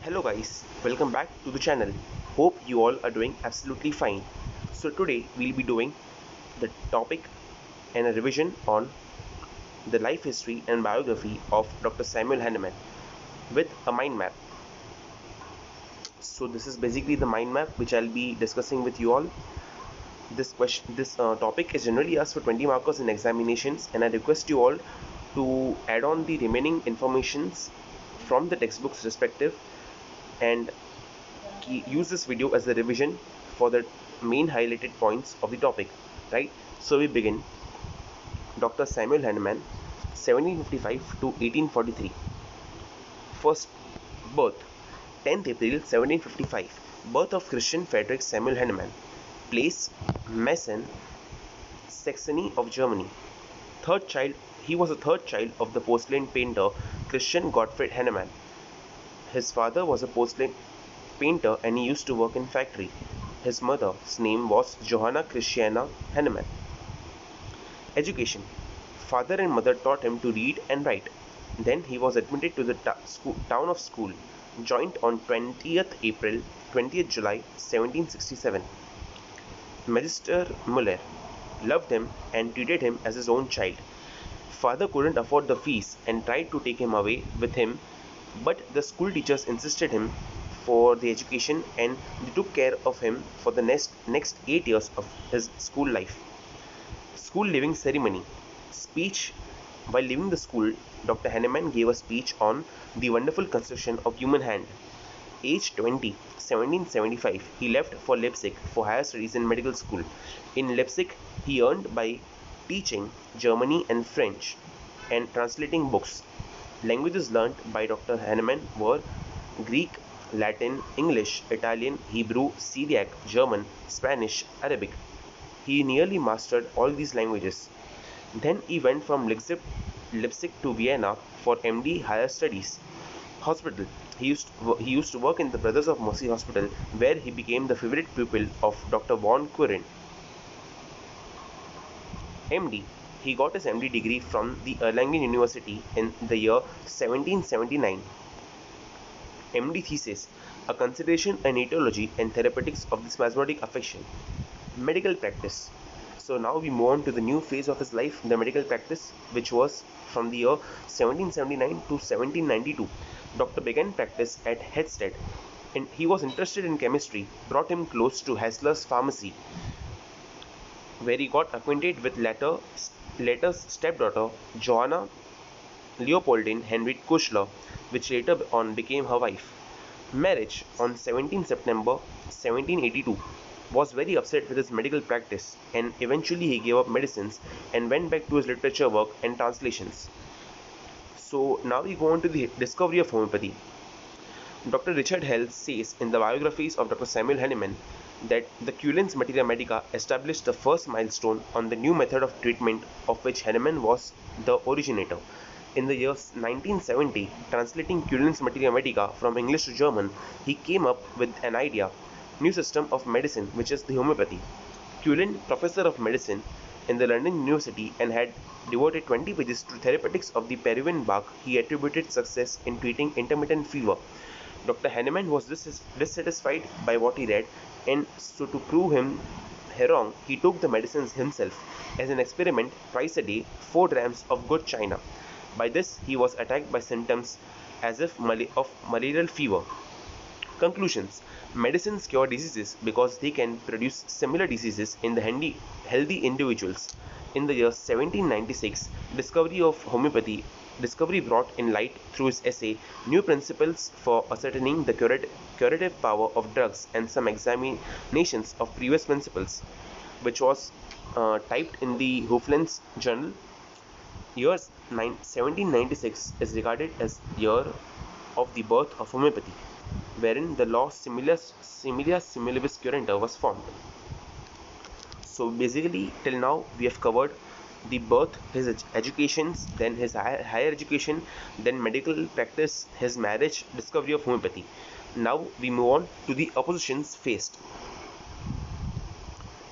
Hello guys, welcome back to the channel. Hope you all are doing absolutely fine. So today we'll be doing the topic and a revision on the life history and biography of Dr. Samuel Hahnemann with a mind map. So this is basically the mind map which I'll be discussing with you all. This topic is generally asked for 20 markers in examinations, and I request you all to add on the remaining informations from the textbooks respective and use this video as a revision for the main highlighted points of the topic, right? So we begin. Dr. Samuel Hahnemann, 1755 to 1843. First, birth, 10th April 1755. Birth of Christian Friedrich Samuel Hahnemann. Place, Meissen, Saxony of Germany. Third child, he was the third child of the porcelain painter Christian Gottfried Hahnemann. His father was a porcelain painter and he used to work in factory. His mother's name was Johanna Christiana Hahnemann. Education. Father and mother taught him to read and write. Then he was admitted to the town of school, joined on 20th April 20th July 1767. Magister Muller loved him and treated him as his own child. Father couldn't afford the fees and tried to take him away with him, but the school teachers insisted him for the education and they took care of him for the next 8 years of his school life. School leaving ceremony. Speech. While leaving the school, Dr. Hahnemann gave a speech on the wonderful construction of human hand. Age 20, 1775, he left for Leipzig for higher studies in medical school. In Leipzig, he earned by teaching Germany and French and translating books. Languages learnt by Dr. Hahnemann were Greek, Latin, English, Italian, Hebrew, Syriac, German, Spanish, Arabic. He nearly mastered all these languages. Then he went from Leipzig to Vienna for MD higher studies. Hospital. He used to work in the Brothers of Mercy Hospital, where he became the favorite pupil of Dr. von Queren. MD. He got his MD degree from the Erlangen University in the year 1779. MD thesis, a consideration in etiology and therapeutics of the spasmodic affection. Medical practice. So now we move on to the new phase of his life, the medical practice, which was from the year 1779 to 1792. Doctor began practice at Hedstedt, and he was interested in chemistry, brought him close to Hassler's pharmacy, where he got acquainted with latter's stepdaughter, Johanna Leopoldine Henriette Kuschler, which later on became her wife. Marriage on 17 September 1782. Was very upset with his medical practice and eventually he gave up medicines and went back to his literature work and translations. So now we go on to the discovery of homeopathy. Dr. Richard Hell says in the biographies of Dr. Samuel Hahnemann that the Cullen's Materia Medica established the first milestone on the new method of treatment of which Hahnemann was the originator. In the year 1970, translating Cullen's Materia Medica from English to German, he came up with an idea, new system of medicine, which is the homeopathy. Cullen, professor of medicine in the London University and had devoted 20 pages to therapeutics of the Peruvian bark, he attributed success in treating intermittent fever. Dr. Hahnemann was dissatisfied by what he read, and so to prove him wrong, he took the medicines himself as an experiment twice a day, 4 grams of good china. By this, he was attacked by symptoms as if of malarial fever. Conclusions. Medicines cure diseases because they can produce similar diseases in the healthy individuals. In the year 1796, discovery brought in light through his essay New Principles for Ascertaining the Curative Power of Drugs and Some Examinations of Previous Principles, which was typed in the Hufeland's Journal. Year 1796 is regarded as year of the birth of homeopathy, wherein the law Similia Similibus Curenta was formed. So basically till now we have covered the birth, his educations, then his higher education, then medical practice, his marriage, discovery of homeopathy. Now we move on to the oppositions faced.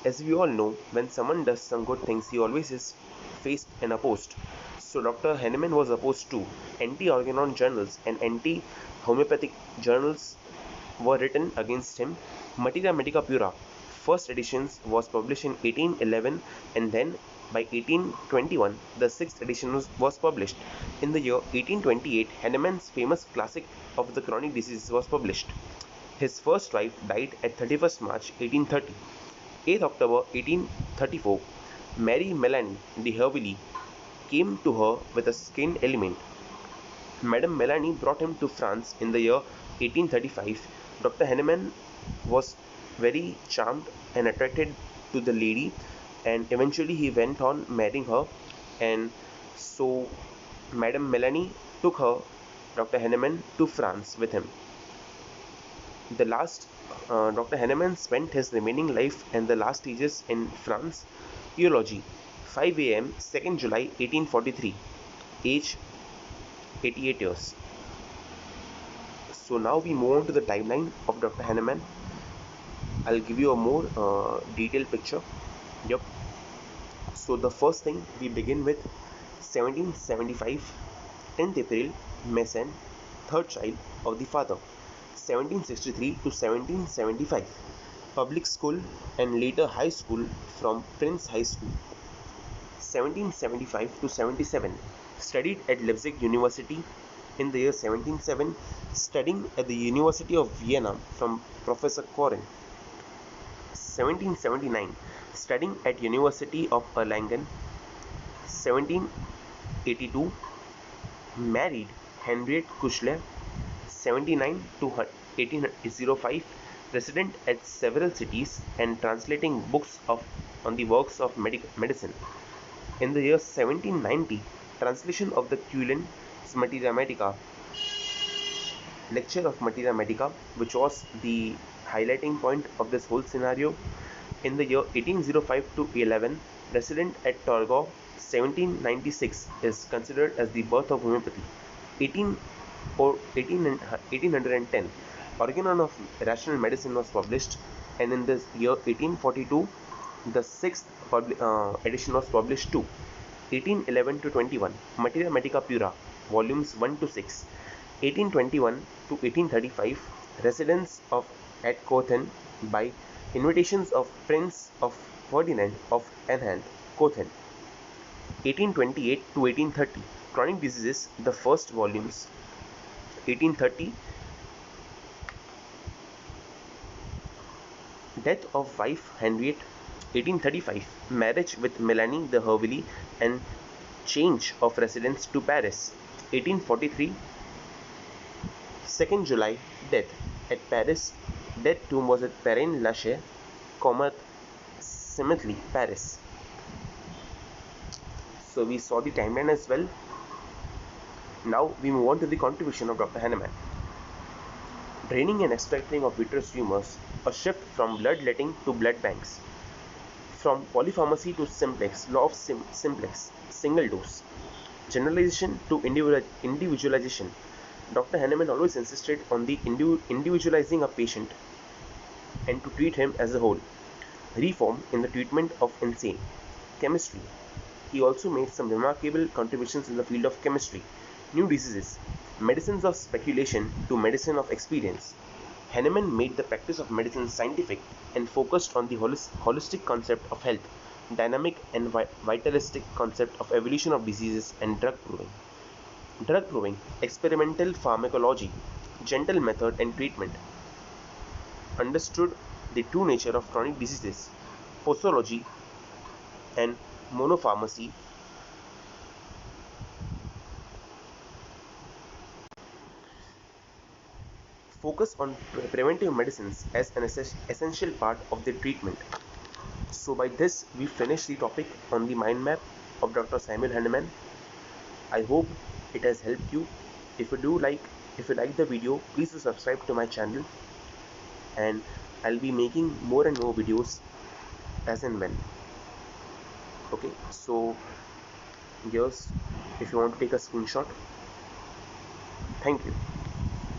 As we all know, when someone does some good things, he always is faced and opposed. So Dr. Hahnemann was opposed to anti-organon journals and homeopathic journals were written against him. Materia Medica Pura, first editions was published in 1811, and then by 1821 the sixth edition was published. In the year 1828, Hahnemann's famous classic of the chronic diseases was published. His first wife died at 31st March 1830. 8th October 1834, Mary Melanie de Herville came to her with a skin ailment. Madame Melanie brought him to France in the year 1835. Dr. Hahnemann was very charmed and attracted to the lady, and eventually he went on marrying her, and so Madame Melanie took her, Dr. Hahnemann, to France with him. The last Dr. Hahnemann spent his remaining life and the last stages in France. Eulogy: 5 a.m. 2nd July 1843, age 88 years. So now we move on to the timeline of Dr. Hahnemann. I'll give you a more detailed picture. Yep. So the first thing, we begin with 1775, 10th April, Messen, third child of the father. 1763 to 1775, public school and later high school from Prince High School. 1775 to 77, studied at Leipzig University. In the year 1707, studying at the University of Vienna from Professor Koren. 1779, studying at University of Erlangen. 1782, married Henriette Kuchler. 79 to 1805, resident at several cities and translating books on the works of medicine. In the year 1790, translation of the Cullen's Materia Medica, lecture of Materia Medica, which was the highlighting point of this whole scenario. In the year 1805 to 11, resident at Torgau. 1796 is considered as the birth of homeopathy. 1810, Organon of Rational Medicine was published, and in this year 1842, the sixth edition was published too. 1811 to 21, Materia Medica Pura, volumes 1 to 6. 1821 to 1835, residence of at Cothen by invitations of Prince of Ferdinand of Anhalt, Cothen. 1828 to 1830, Chronic Diseases, the first volumes. 1830, death of wife Henriette. 1835, marriage with Melanie de Herville and change of residence to Paris. 1843, 2nd July, death at Paris. Death tomb was at Père Lachaise, Comte Cemetery, Paris. So we saw the timeline as well. Now we move on to the contribution of Dr. Hahnemann. Draining and extracting of vitreous tumors, a shift from bloodletting to blood banks. From polypharmacy to simplex, law of simplex, single dose. Generalization to individualization. Dr. Hahnemann always insisted on the individualizing a patient and to treat him as a whole. Reform in the treatment of insane. Chemistry. He also made some remarkable contributions in the field of chemistry. New diseases. Medicines of speculation to medicine of experience. Hahnemann made the practice of medicine scientific and focused on the holistic concept of health, dynamic and vitalistic concept of evolution of diseases, and drug proving. Drug proving, experimental pharmacology, gentle method and treatment. Understood the true nature of chronic diseases, posology and monopharmacy. Focus on preventive medicines as an essential part of the treatment. So by this we finish the topic on the mind map of Dr. Samuel Hahnemann. I hope it has helped you. If you like the video, please do subscribe to my channel, and I'll be making more and more videos as and when. Okay, so here's, if you want to take a screenshot. Thank you.